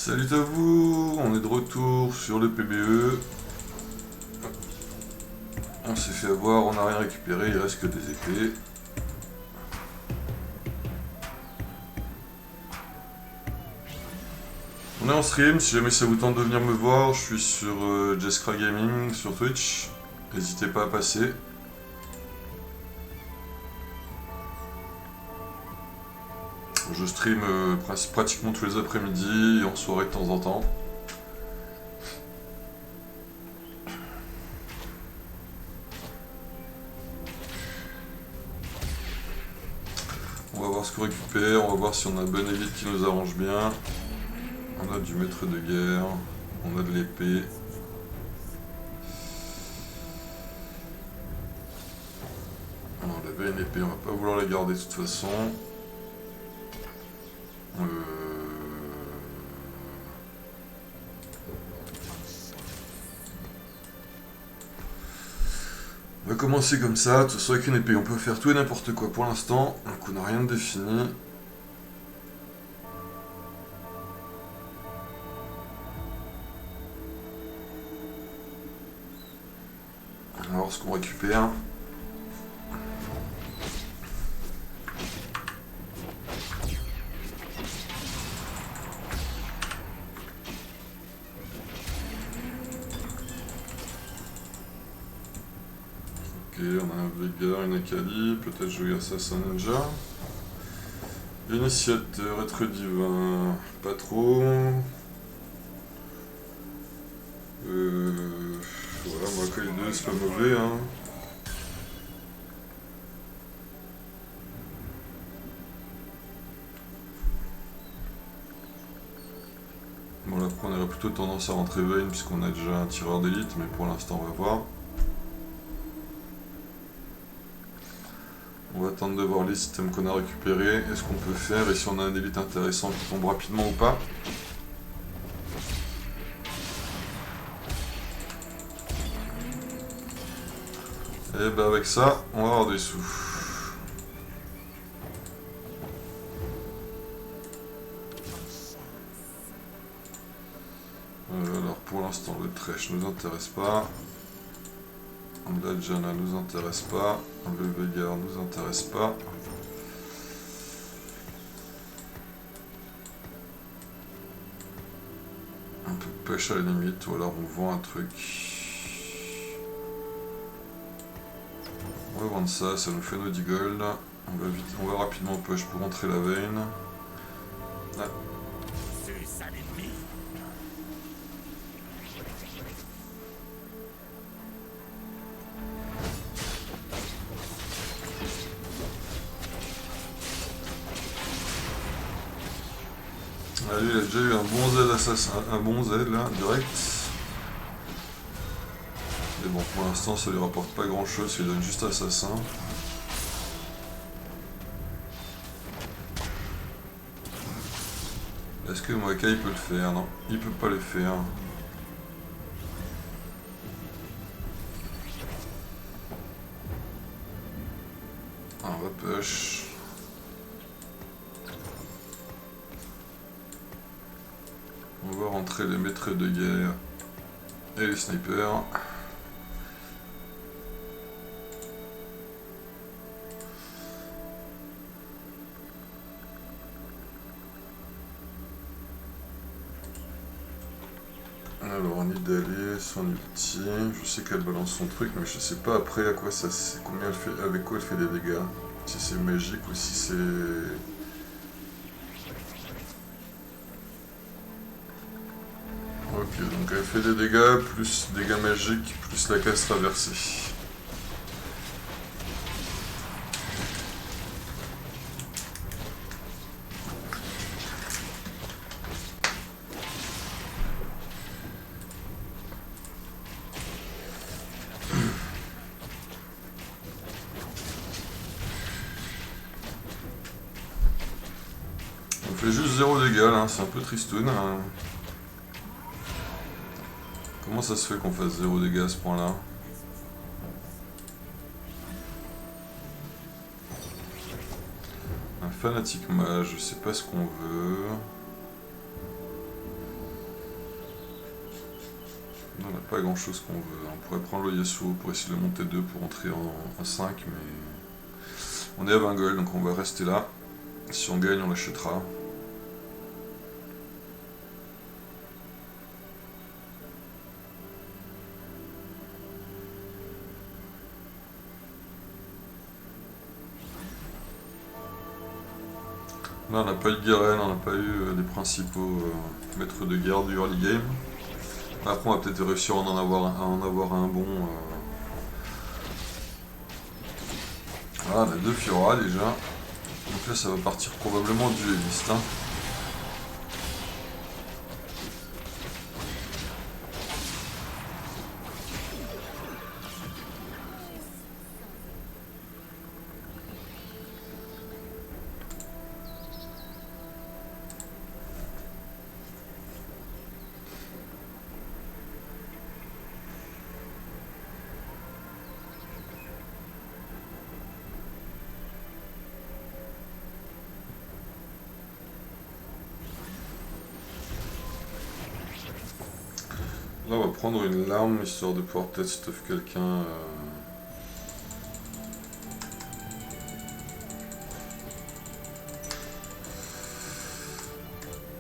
Salut à vous, on est de retour sur le PBE. On s'est fait avoir, on n'a rien récupéré, il reste que des épées. On est en stream, si jamais ça vous tente de venir me voir, je suis sur Jeskra Gaming sur Twitch. N'hésitez pas à passer. Je stream pratiquement tous les après-midi et en soirée de temps en temps. On va voir ce qu'on récupère, on va voir si on a un bon élite qui nous arrange bien. On a du maître de guerre, on a de l'épée. On avait une épée, on va pas vouloir la garder de toute façon. On va commencer comme ça, de toute façon avec une épée on peut faire tout et n'importe quoi pour l'instant, donc on n'a rien de défini. On va voir ce qu'on récupère. Ok, on a un Vega, une Akali, peut-être jouer Assassin Ninja. Initiateur, être divin, pas trop. Voilà, moi Akali 2 c'est pas mauvais hein. Bon là après on aurait plutôt tendance à rentrer Vayne puisqu'on a déjà un tireur d'élite, mais pour l'instant on va voir. On va attendre de voir les systèmes qu'on a récupérés et ce qu'on peut faire et si on a un élite intéressant qui tombe rapidement ou pas. Et bah avec ça, on va avoir des sous. Alors pour l'instant le Thresh nous intéresse pas. La Janna nous intéresse pas. Le Vega nous intéresse pas. Un peu de pêche à la limite ou alors on vend un truc. On va vendre ça, ça nous fait nos 10 gold. On va rapidement push pour rentrer la veine. Ah. Ah, lui il a déjà eu un bon Z assassin, un bon Z là, direct. Mais bon, pour l'instant ça lui rapporte pas grand chose, il donne juste assassin. Est-ce que Mwaka il peut le faire? Non, il peut pas le faire. Ah, on va push. On va rentrer les maîtres de guerre et les snipers. Alors on est d'aller son ulti, je sais qu'elle balance son truc mais je sais pas après à quoi ça c'est combien elle fait, avec quoi elle fait des dégâts. Si c'est magique ou si c'est... Ok, donc elle fait des dégâts, plus dégâts magiques, plus la casse traversée. On fait juste 0 dégâts là, c'est un peu tristoun. Hein. Comment ça se fait qu'on fasse 0 dégâts à ce point là? Un fanatique mage, je sais pas ce qu'on veut. pas grand chose qu'on veut. On pourrait prendre le Yasuo pour essayer de le monter 2 pour entrer en 5, mais on est à 20 gold donc on va rester là. Si on gagne, on l'achètera. Là on n'a pas eu Garen, on n'a pas eu les principaux maîtres de guerre du early game. Après on va peut-être réussir à en avoir un bon. Voilà, on a 2 Fiora déjà. Donc là ça va partir probablement dueliste. Hein. Là on va prendre une larme histoire de pouvoir peut-être stuff quelqu'un.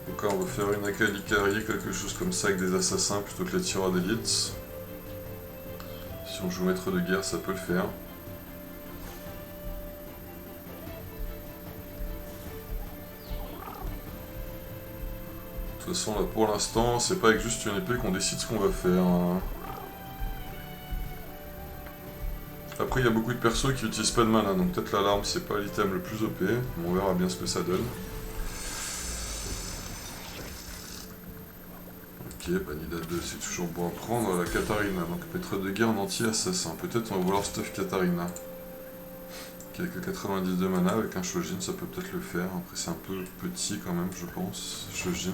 Donc là on va faire une Akali Carry, quelque chose comme ça avec des assassins plutôt que les tireurs d'élite. Si on joue maître de guerre ça peut le faire. De toute façon là pour l'instant c'est pas avec juste une épée qu'on décide ce qu'on va faire. Hein. Après il y a beaucoup de persos qui utilisent pas de mana donc peut-être l'alarme c'est pas l'item le plus OP, mais on verra bien ce que ça donne. Ok, Banida 2 c'est toujours bon à prendre. La Katarina, donc maître de guerre en anti-assassin. Peut-être on va vouloir stuff Katarina. Qui a que 90 de mana avec un Shojin, ça peut peut-être le faire. Après c'est un peu petit quand même je pense, Shojin.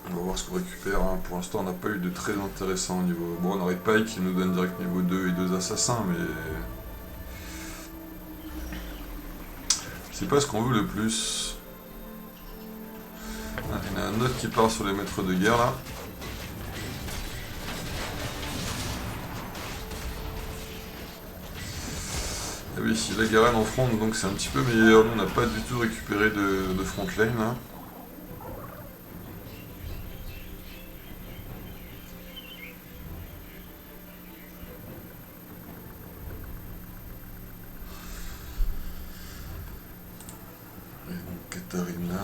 On va voir ce qu'on récupère, hein. Pour l'instant on n'a pas eu de très intéressant au niveau... Bon on aurait Pike qui nous donne direct niveau 2 et 2 assassins mais... C'est pas ce qu'on veut le plus. Ah, il y en a un autre qui part sur les maîtres de guerre là. Et oui, si la Garen en front donc c'est un petit peu meilleur. Nous on n'a pas du tout récupéré de front lane là. Katarina.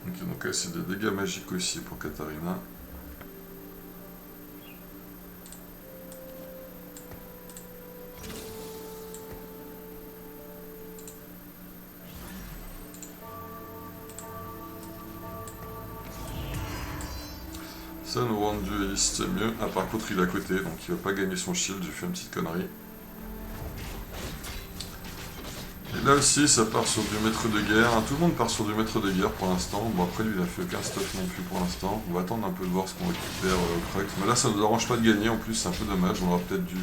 Ok, donc là c'est des dégâts magiques aussi pour Katarina. Ça nous rend dueliste, c'est mieux. Ah par contre il est à côté, donc il va pas gagner son shield, j'ai fait une petite connerie. Et là aussi ça part sur du maître de guerre, hein. Tout le monde part sur du maître de guerre pour l'instant. Bon après lui il a fait aucun stuff non plus pour l'instant. On va attendre un peu de voir ce qu'on récupère au crack. Mais là ça nous arrange pas de gagner en plus, c'est un peu dommage, on aurait peut-être dû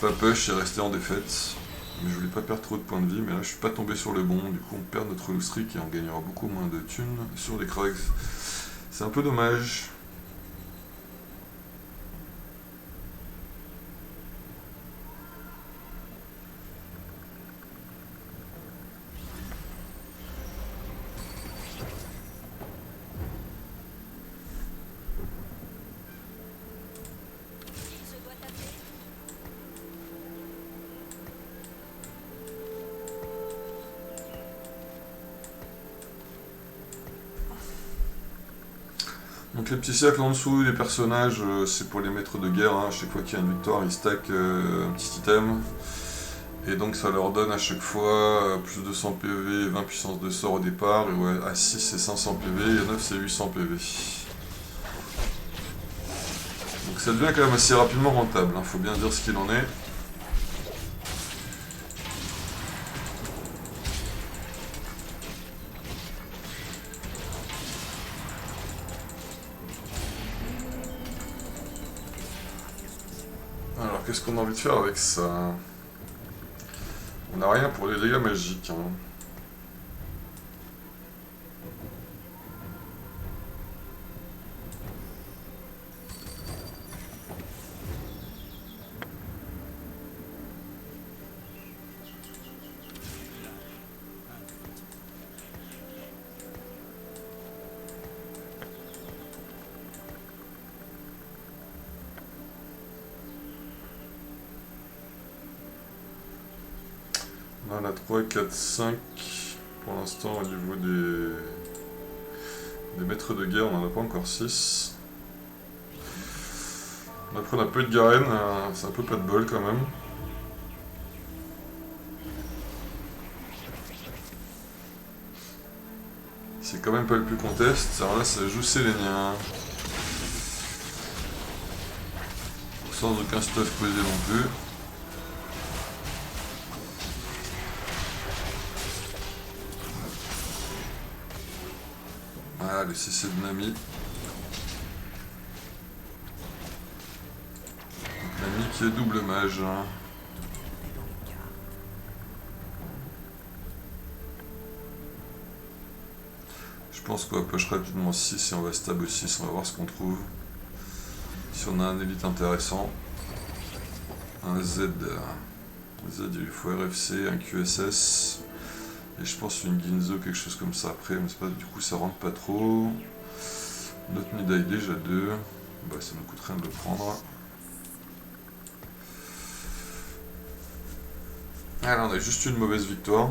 pas push et rester en défaite. Mais je voulais pas perdre trop de points de vie, mais là je suis pas tombé sur le bon, du coup on perd notre loot streak et on gagnera beaucoup moins de thunes sur les cracks. C'est un peu dommage. Donc les petits cercles en dessous des personnages, c'est pour les maîtres de guerre, hein. Chaque fois qu'il y a une victoire, ils stackent un petit item. Et donc ça leur donne à chaque fois plus de 100 PV et 20 puissance de sort au départ. Et ouais, à 6 c'est 500 PV et à 9 c'est 800 PV. Donc ça devient quand même assez rapidement rentable, hein, faut bien dire ce qu'il en est. Alors qu'est-ce qu'on a envie de faire avec ça? On n'a rien pour les dégâts magiques. Hein. On a 3, 4, 5 pour l'instant au niveau des maîtres de guerre, on n'en a pas encore 6. Après on a peu de Garen, c'est un peu pas de bol quand même. C'est quand même pas le plus conteste, alors là ça joue Sélénien. Sans aucun stuff posé non plus. Ah, le CC de Nami. Nami qui est double mage. Hein. Je pense qu'on va push rapidement 6 et on va stab 6, on va voir ce qu'on trouve. Si on a un élite intéressant. Un Z. Un Z, il faut RFC, un QSS. Et je pense une Ginzo, quelque chose comme ça après, mais pas, du coup ça rentre pas trop. Notre Midai déjà 2. Bah ça nous coûte rien de le prendre. Ah là on a juste une mauvaise victoire.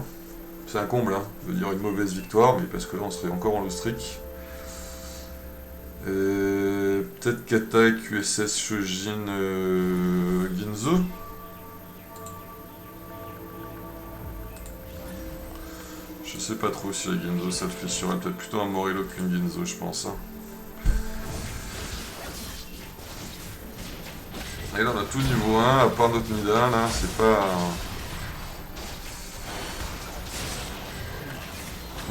C'est un comble hein, de dire une mauvaise victoire, mais parce que là on serait encore en low streak. Peut-être Kata, QSS, Shojin, Ginzo. Je sais pas trop si la Ginzo ça le fait sur elle, peut-être plutôt un Morello qu'une Ginzo je pense. Hein. Et là on a tout niveau 1, à part notre Nida, là c'est pas...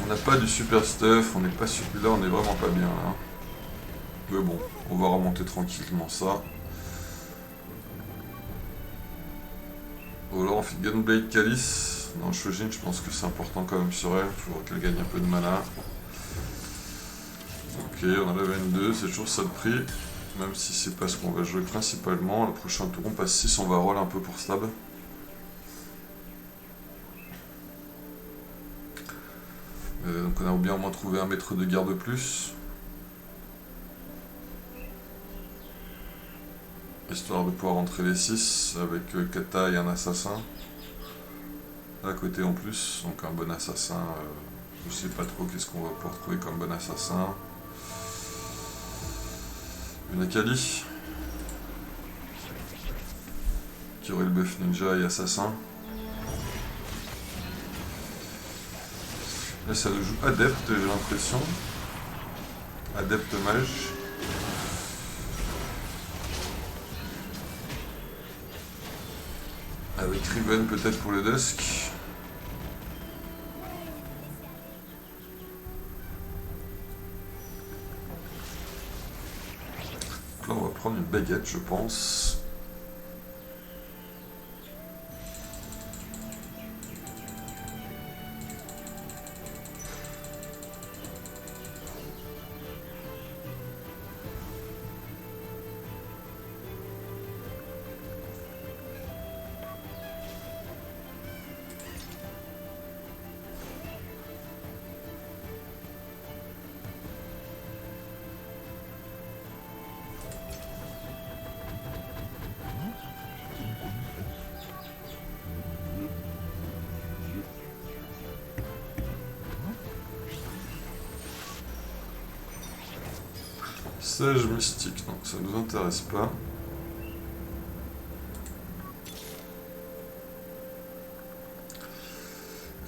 On n'a pas du super stuff, on n'est pas super... Là on est vraiment pas bien là. Mais bon, on va remonter tranquillement ça. Ou alors on fait Gunblade Calice. Non, Shojin, je pense que c'est important quand même sur elle. Il faudra qu'elle gagne un peu de mana. Ok, on a la 22, c'est toujours ça de prix. Même si c'est pas ce qu'on va jouer principalement. Le prochain tour, on passe 6, on va roll un peu pour stab. Donc on a bien au moins trouvé un maître de guerre de plus. Histoire de pouvoir rentrer les 6 avec Kata et un assassin. À côté en plus, donc un bon assassin, je sais pas trop qu'est-ce qu'on va pouvoir trouver comme bon assassin. Une Akali qui aurait le buff ninja et assassin. Là ça nous joue adepte, j'ai l'impression. Adepte mage. Avec Riven peut-être pour le Dusk. Là on va prendre une baguette je pense. Sage mystique, non, ça nous intéresse pas.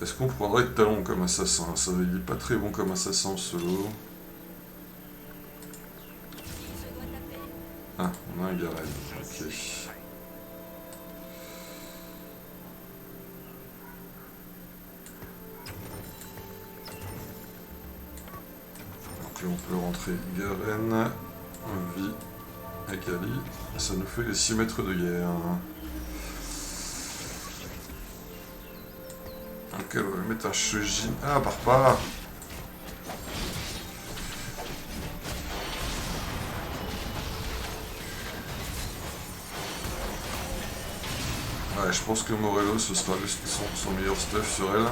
Est-ce qu'on prendrait Talon comme assassin? Ça, il est pas très bon comme assassin en solo. Ah, On a un Garen, ok. Donc là on peut rentrer Garen, Vi, Akali. Ça nous fait les 6 mètres de guerre. Ok, on va mettre un Shojin. Ah, Barbare. Ouais, je pense que Morello, ce sera son meilleur stuff sur elle.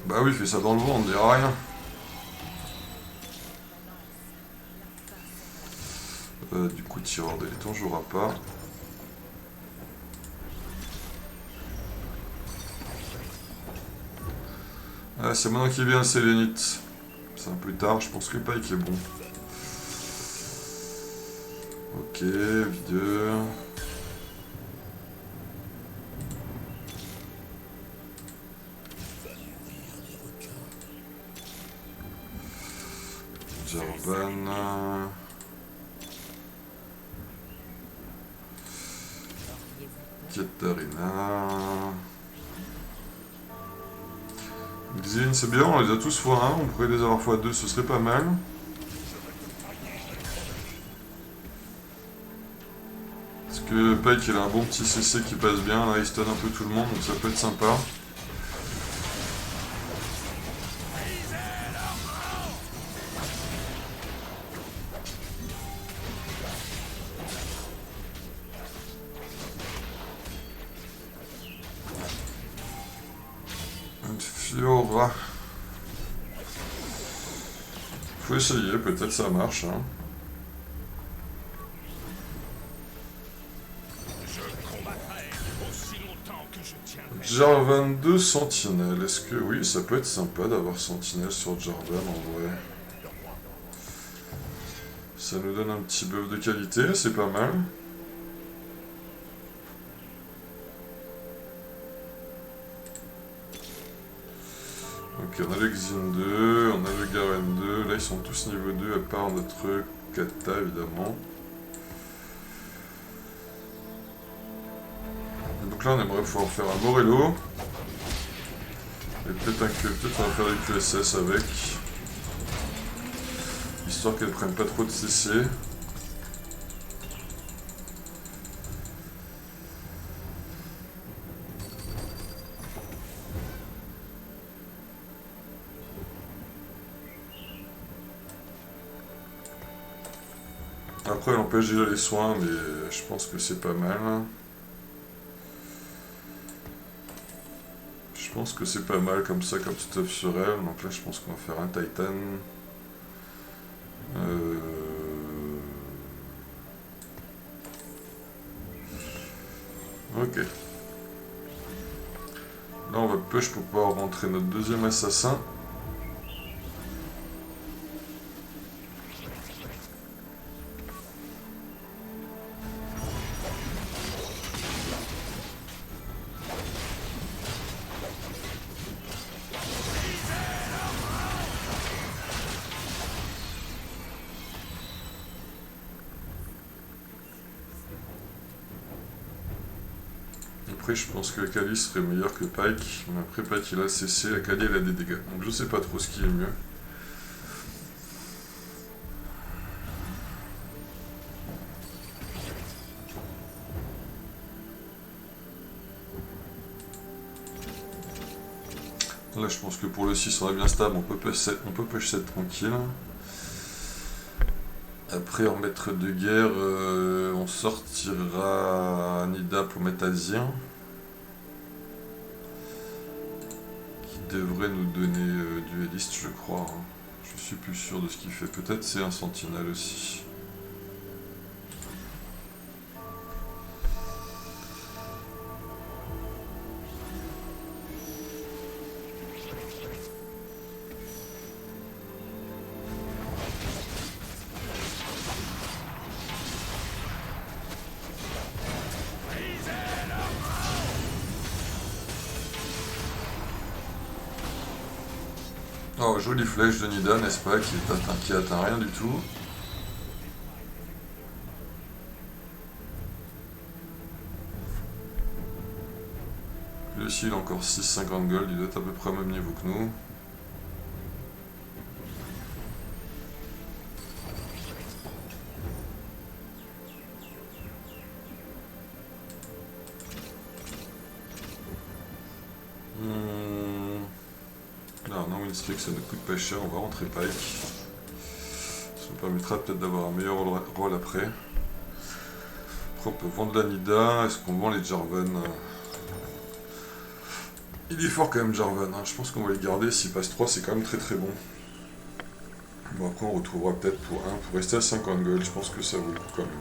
Bah oui, il fait ça dans le vent, on ne dira rien. Du coup, tireur d'éléphant, on jouera pas. Ah, c'est maintenant qu'il vient le Sélénite. C'est un peu tard, je pense que le Pike est bon. Ok, videur. Jarvan. Katarina. Xin, c'est bien, on les a tous x1, on pourrait les avoir x2, ce serait pas mal. Parce que Pike il a un bon petit CC qui passe bien, là il stun un peu tout le monde, donc ça peut être sympa. Une Fiora. Faut essayer, peut-être ça marche. Hein. Jarvan 2 Sentinelle. Est-ce que oui, ça peut être sympa d'avoir Sentinelle sur Jarvan en vrai. Ça nous donne un petit buff de qualité, c'est pas mal. Ok, on a le Xin 2, on a le Garen 2, là ils sont tous niveau 2 à part notre Kata évidemment. Et donc là on aimerait pouvoir faire un Morello. Et peut-être on va faire des QSS avec. Histoire qu'elles prennent pas trop de CC. Après, elle empêche déjà les soins, mais je pense que c'est pas mal. Je pense que c'est pas mal comme ça, comme stuff sur elle. Donc là, je pense qu'on va faire un Titan. Ok. Là, on va push pour pouvoir rentrer notre deuxième assassin. Après, je pense que Akali serait meilleur que Pike, mais après Pike il a CC, Akali elle a des dégâts. Donc je sais pas trop ce qui est mieux. Là, je pense que pour le 6, on est bien stable, on peut push 7 tranquille. Après, en maître de guerre, on sortira Nida pour mettre Azien. Qui devrait nous donner dueliste, je crois. Hein. Je suis plus sûr de ce qu'il fait. Peut-être c'est un sentinelle aussi. Oh, jolie flèche de Nida, n'est-ce pas, qui atteint rien du tout. Lui aussi, il a encore 6,50 gold, il doit être à peu près au même niveau que nous. Non, Winstreak ça ne coûte pas cher, on va rentrer Pike. Ça nous permettra peut-être d'avoir un meilleur rôle après. Après on peut vendre la Nida, est-ce qu'on vend les Jarvan? Il est fort quand même Jarvan, hein. Je pense qu'on va les garder, s'il passe 3 c'est quand même très très bon. Bon après on retrouvera peut-être pour rester à 50 gold, je pense que ça vaut le coup quand même.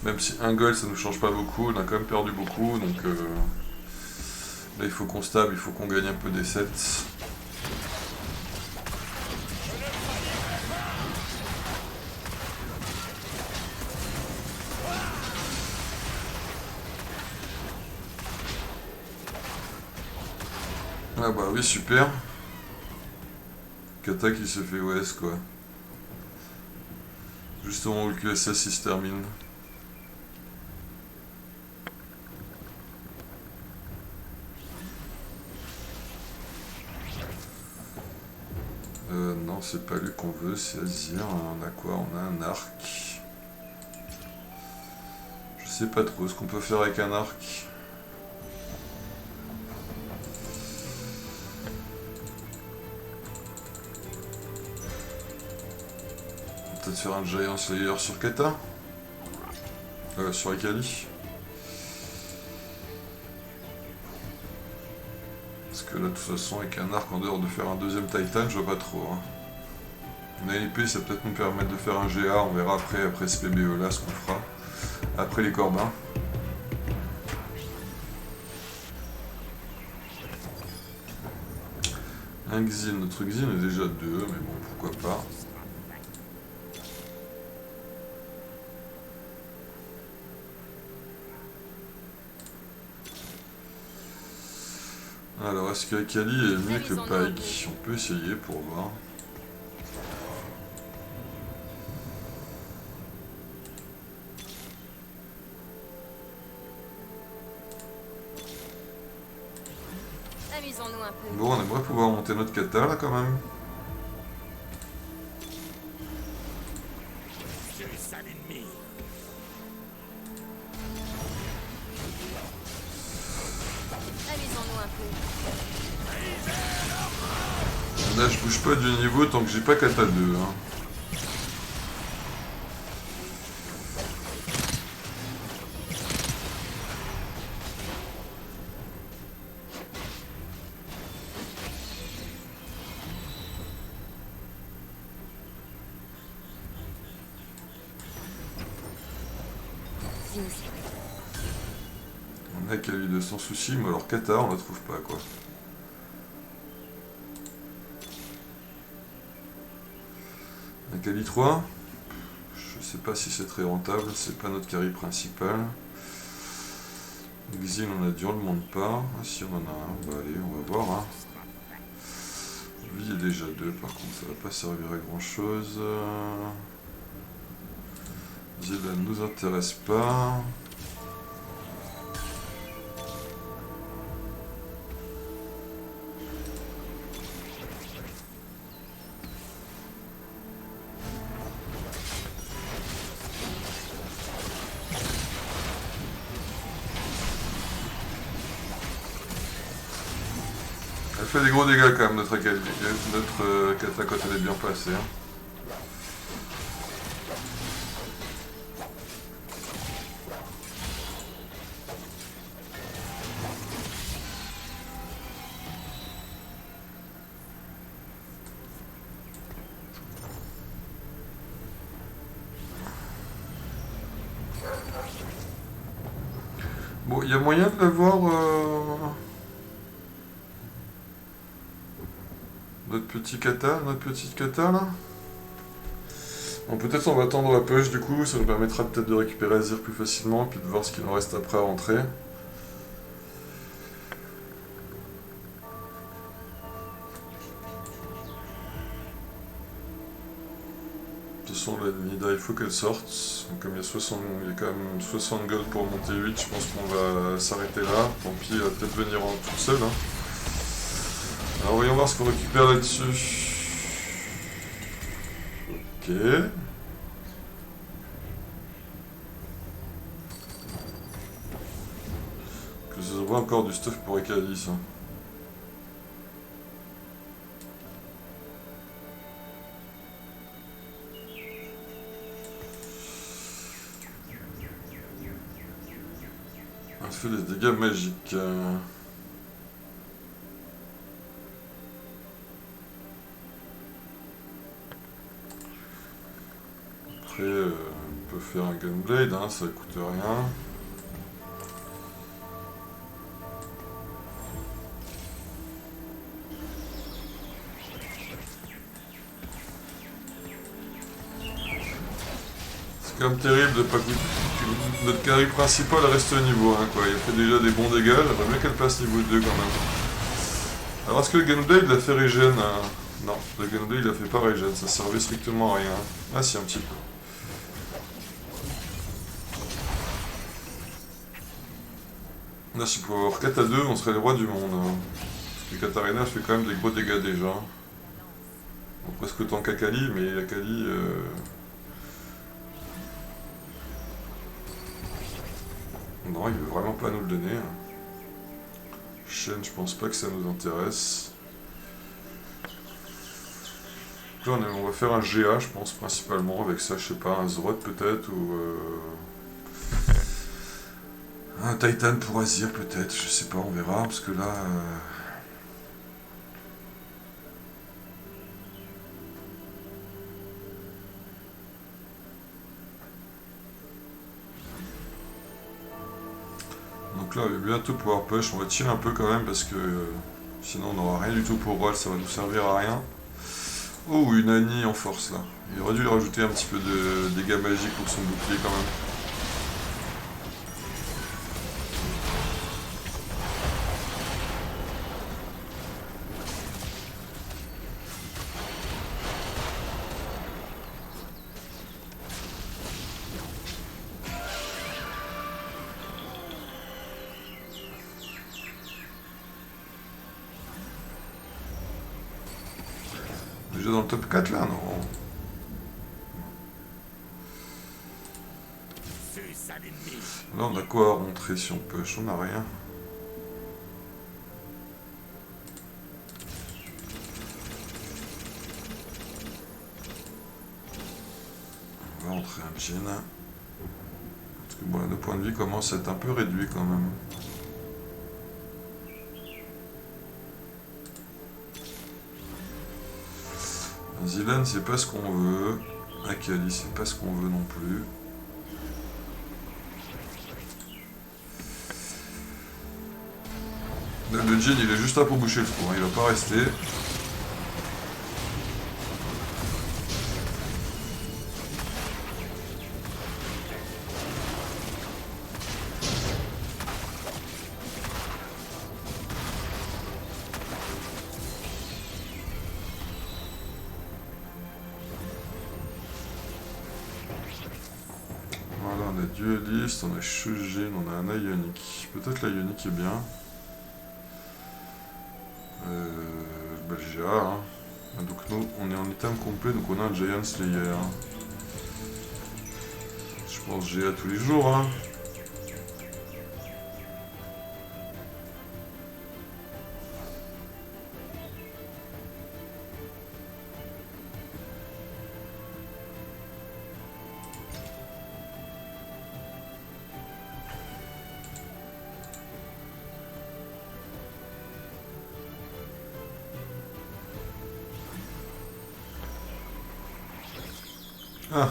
Même si 1 gold ça nous change pas beaucoup, on a quand même perdu beaucoup, donc là il faut qu'on stable, il faut qu'on gagne un peu des sets. Ah bah oui super. Kata qui se fait OS quoi. Justement où le QSS il se termine. Non, c'est pas lui qu'on veut, c'est Azir. On a quoi? On a un arc. Je sais pas trop ce qu'on peut faire avec un arc. Peut-être faire un Giant Slayer sur Kata, sur Akali. Parce que là de toute façon avec un arc en dehors de faire un deuxième Titan je vois pas trop. Hein. Une épée ça peut-être nous permettre de faire un GA, on verra après ce PBE là ce qu'on fera. Après les Corbins. Un Xin, notre Xin est déjà 2, mais bon pourquoi pas. Alors, est-ce que Akali est mieux que Pike? On peut essayer pour voir. Bon, on aimerait pouvoir monter notre kata là quand même. Là je bouge pas du niveau tant que j'ai pas kata 2. Hein. On a Akali 2 sans souci, mais alors kata on la trouve pas quoi. Akali 3, je sais pas si c'est très rentable, c'est pas notre carry principal. Xin on a dit on le monte pas. Ah si on en a un, bah allez on va voir. Hein. Lui est déjà 2 par contre ça va pas servir à grand chose. Zidane nous intéresse pas. Elle fait des gros dégâts quand même notre Akali. Notre Kata quand elle est bien placée. Hein. Bon, il y a moyen de l'avoir... Notre petite kata là. Bon, peut-être on va attendre la push du coup, ça nous permettra peut-être de récupérer Azir plus facilement, puis de voir ce qu'il en reste après à rentrer. façon, la Nida, il faut qu'elle sorte. Donc, comme il y a quand même 60 gold pour monter 8, je pense qu'on va s'arrêter là. Tant pis, elle va peut-être venir en toute seule. Hein. Alors, voyons voir ce qu'on récupère là-dessus. Ok. Que ça voit encore du stuff pour Ekali, ça. Elle fait des dégâts magiques. Après, on peut faire un Gunblade, hein, ça coûte rien. C'est quand même terrible de pas coûter. Notre carry principal reste au niveau 1, quoi. Il fait déjà des bons dégâts, j'aimerais bien qu'elle passe niveau 2 quand même. Alors est-ce que le Gunblade l'a fait régène Non, le Gunblade il a fait pas régène, ça servait strictement à rien. Ah si, un petit peu. Là, si on pouvait avoir 4 à 2, on serait les rois du monde. Hein. Parce que Katarina fait quand même des gros dégâts déjà. Bon, presque autant qu'Akali, mais Akali... Non, il veut vraiment pas nous le donner. Shen, je pense pas que ça nous intéresse. Là, on va faire un GA, je pense, principalement, avec ça, je sais pas, un Zrod peut-être, ou... Un Titan pour Azir peut-être, je sais pas, on verra, parce que là... Donc là, on va bientôt pouvoir push, on va tirer un peu quand même, parce que sinon on n'aura rien du tout pour Roll, ça va nous servir à rien. Oh, une Annie en force là. Il aurait dû lui rajouter un petit peu de dégâts magiques pour son bouclier quand même. Déjà dans le top 4 là, non? Là on a quoi à rentrer si on push? On a rien. On va rentrer un Jhin. Parce que bon, le point de vie commence à être un peu réduit quand même. Zilan c'est pas ce qu'on veut. Akali c'est pas ce qu'on veut non plus. Là, le Jhin il est juste là pour boucher le trou, hein. Il va pas rester. Voilà, on a Duelist, on a Shujin, on a un Ionic. Peut-être l'Ionic est bien. Le GA, hein. Donc nous, on est en item complet, donc on a un Giant Slayer. Je pense GA tous les jours, hein. Ah,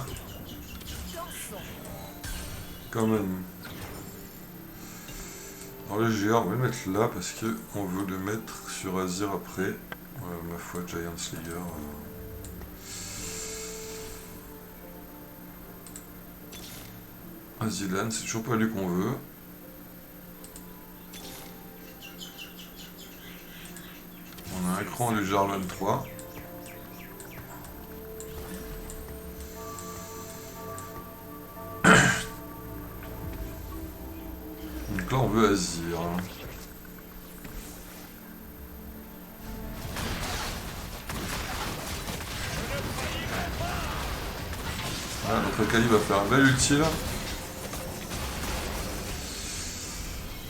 quand même. Alors le GA, on va le mettre là parce que on veut le mettre sur Azir après. Ma foi, Giant Slayer. Azilan, c'est toujours pas lui qu'on veut. On a un écran du Jarvan 3. notre Kali va faire un bel ulti là.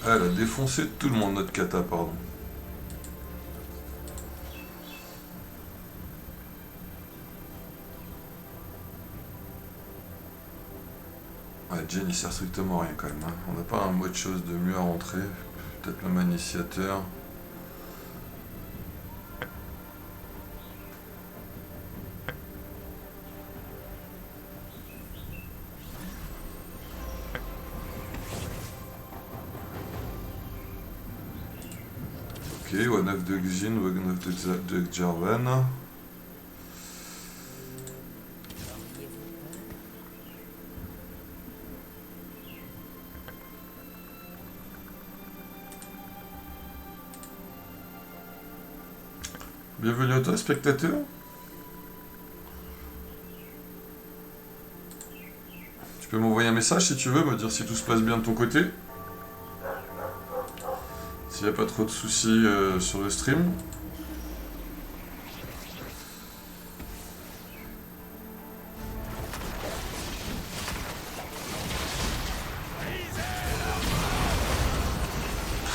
Elle a défoncé tout le monde, notre kata, pardon. Ouais, Jane il sert strictement à rien quand même. Hein. On n'a pas un mode chose de mieux à rentrer. Peut-être le magnésiateur. Ok, One-Up de Xin, One-Up de Jarvan. Bienvenue à toi, spectateur. Tu peux m'envoyer un message si tu veux, me dire si tout se passe bien de ton côté. S'il n'y a pas trop de soucis sur le stream.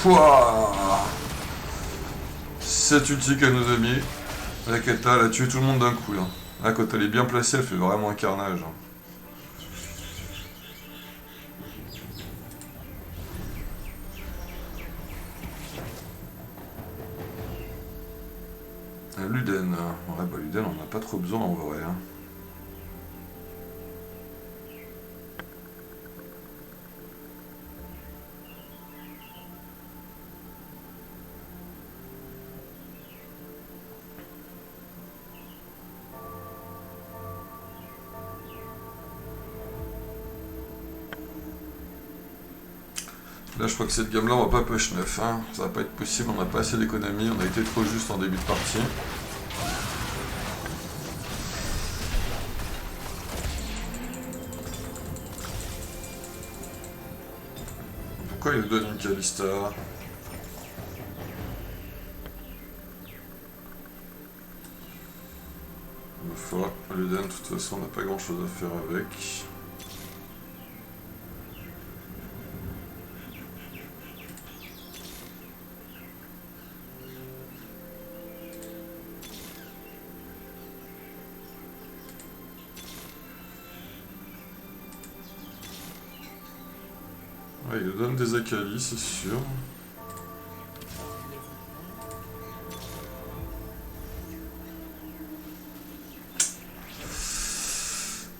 Pouah, cette ulti qu'elle nous a mis, la Kata, elle a tué tout le monde d'un coup. Là. Là, quand elle est bien placée, elle fait vraiment un carnage. Luden. Ouais, bah Luden, on n'a pas trop besoin en vrai. Hein. Là, je crois que cette gamme-là, on va pas push 9. Hein. Ça va pas être possible, on n'a pas assez d'économie. On a été trop juste en début de partie. Pourquoi il nous donne une Kalista? Une fois, Luden, de toute façon, on n'a pas grand-chose à faire avec. Ouais, il nous donne des Akali, c'est sûr.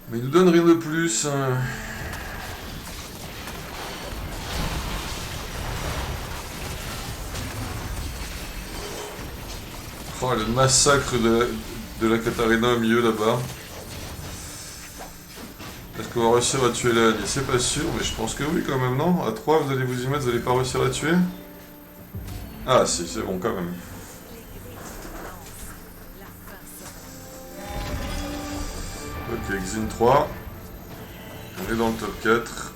Mais il nous donne rien de plus. Hein. Oh, le massacre de la Katarina au milieu là-bas. Est-ce qu'on va réussir à tuer la Annie? C'est pas sûr, mais je pense que oui quand même, non? À 3, vous allez vous y mettre, vous allez pas réussir à la tuer? Ah si, c'est bon quand même. Ok, Xin 3. On est dans le top 4.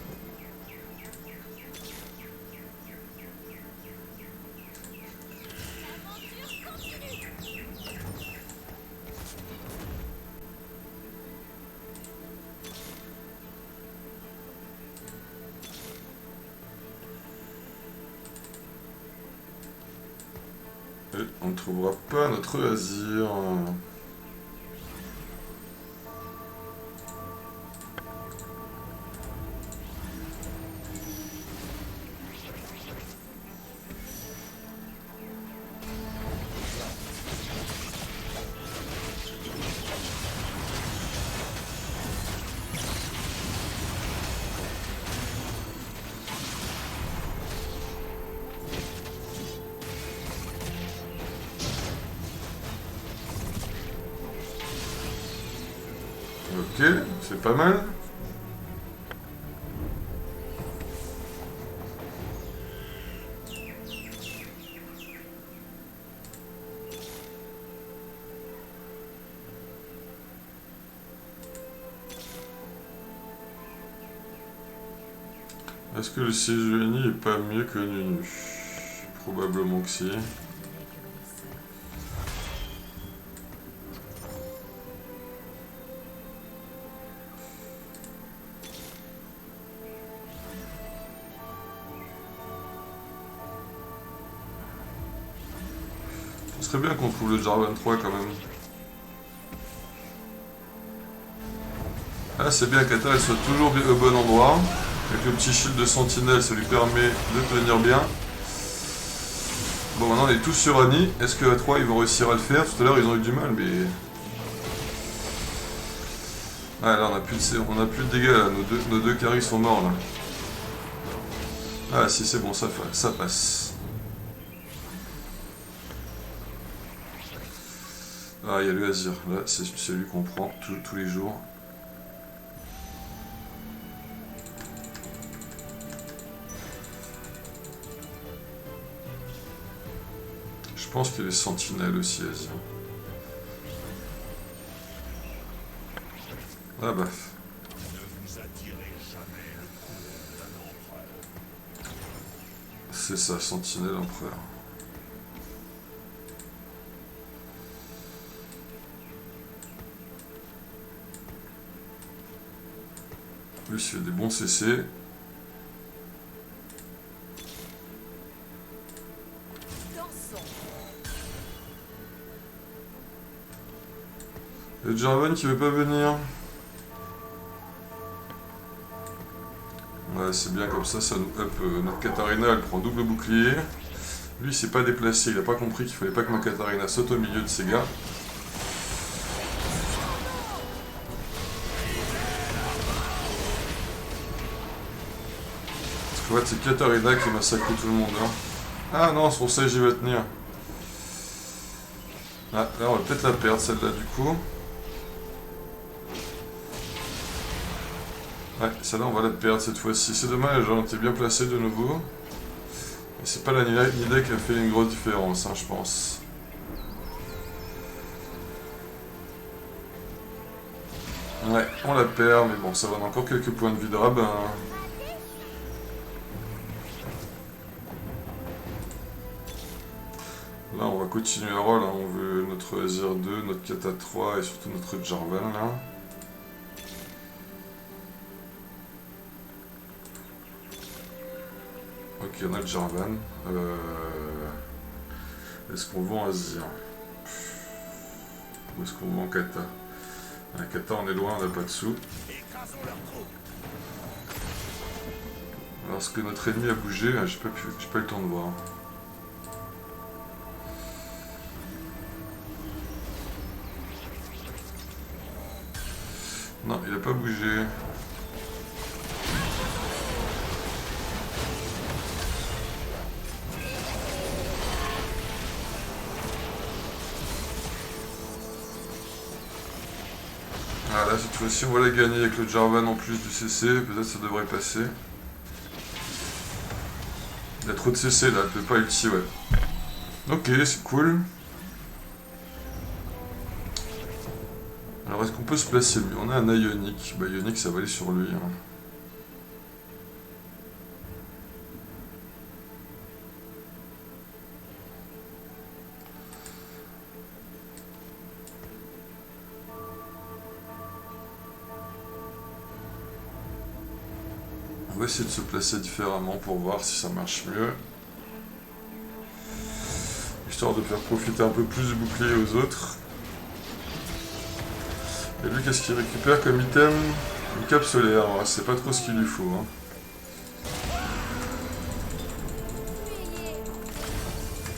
Et on ne trouvera pas notre Azir. Ok, c'est pas mal. Est-ce que le Sejuani est pas mieux que Nunu? Probablement que si. Ce serait bien qu'on trouve le Jarvan 3 quand même. Ah, c'est bien qu'Atta elle soit toujours au bon endroit. Avec le petit shield de sentinelle, ça lui permet de tenir bien. Bon, maintenant on est tous sur Annie. Est-ce que A3 ils vont réussir à le faire? Tout à l'heure ils ont eu du mal, mais... Ah là on a plus de dégâts là, nos deux carries sont morts là. Ah si c'est bon, ça passe. Ah il y a le Azir, là c'est celui qu'on prend tous les jours. Je pense qu'il y a les sentinelles aussi Azir. Ah bah. C'est ça, sentinelle empereur. Lui, il fait des bons CC. Le Jarvan qui veut pas venir. Ouais, c'est bien comme ça nous up. Notre Katarina, elle prend double bouclier. Lui, il s'est pas déplacé, il a pas compris qu'il fallait pas que ma Katarina saute au milieu de ses gars. Parce qu'en fait, c'est Katarina qui massacre tout le monde. Hein. Ah non, son sage il va tenir. Ah, là, on va peut-être la perdre celle-là du coup. Ouais, celle-là, on va la perdre cette fois-ci. C'est dommage, on était bien placé de nouveau. Et c'est pas la Nida qui a fait une grosse différence, hein, je pense. Ouais, on la perd, mais bon, ça va, on a encore quelques points de vie de rabbin. Là, on va continuer à roll, hein. On veut notre Azir 2, notre Kata 3 et surtout notre Jarvan, là. Ok, on a le Jarvan. Est-ce qu'on vend Azir? Ou est-ce qu'on vend Kata? Un Kata, on est loin, on n'a pas de sous. Lorsque notre ennemi a bougé, j'ai pas eu le temps de voir. Non, il a pas bougé. Ah là, cette fois-ci, on va la gagner avec le Jarvan en plus du CC. Peut-être ça devrait passer. Il y a trop de CC là, elle peut pas ulti, ouais. Ok, c'est cool. Alors, est-ce qu'on peut se placer mieux? On a un Ionic. Bah, Ionic, ça va aller sur lui. Hein. On va essayer de se placer différemment pour voir si ça marche mieux. Histoire de faire profiter un peu plus du bouclier aux autres. Et lui, qu'est-ce qu'il récupère comme item? Une cape solaire, ouais, c'est pas trop ce qu'il lui faut. Hein.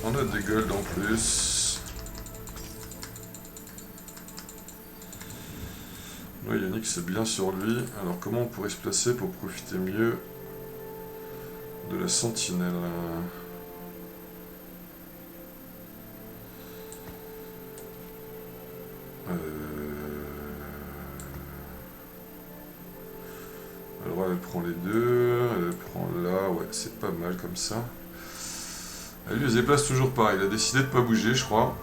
On a des golds en plus. Oui, Yannick, c'est bien sur lui. Alors, comment on pourrait se placer pour profiter mieux de la sentinelle? Alors, elle prend les deux. Elle prend là. Ouais, c'est pas mal comme ça. Elle lui, elle se déplace toujours pas. Il a décidé de pas bouger, je crois.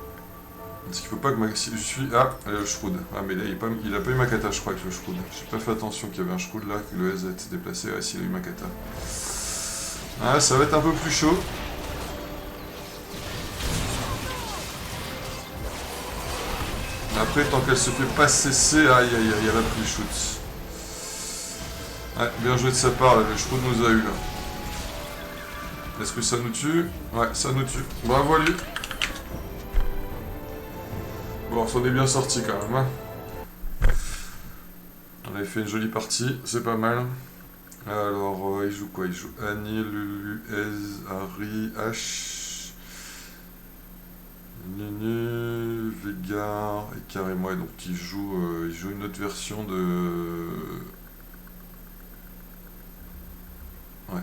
Parce qu'il faut pas que ma... Je suis... Ah, le Shroud. Ah, mais là, il a pas eu ma kata, je crois, avec le Shroud. J'ai pas fait attention qu'il y avait un Shroud là, que le S a été déplacé. Ah, s'il a eu ma kata. Ah, ça va être un peu plus chaud. Après, tant qu'elle se fait pas cesser, aïe aïe aïe, elle a pris le shoot. Ouais, bien joué de sa part, là, le Shroud nous a eu là. Est-ce que ça nous tue? Ouais, ça nous tue. Bravo à lui. Bon, ça en est bien sorti quand même, hein. On avait fait une jolie partie, c'est pas mal. Alors, il joue quoi? Il joue Annie, Lulu, Ez, Harry, H, Nunu, Vega et carrément, et donc il joue une autre version de... Ouais.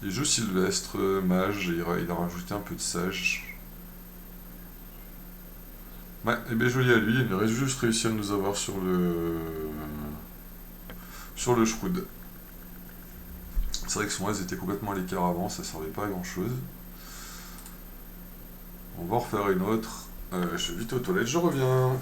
Il joue Sylvestre, mage, et il a rajouté un peu de sage. Ouais, et bien joli à lui, il aurait juste réussi à nous avoir sur le Shroud. C'est vrai que son aise était complètement à l'écart avant, ça servait pas à grand chose. On va en refaire une autre. Je vais vite aux toilettes, je reviens.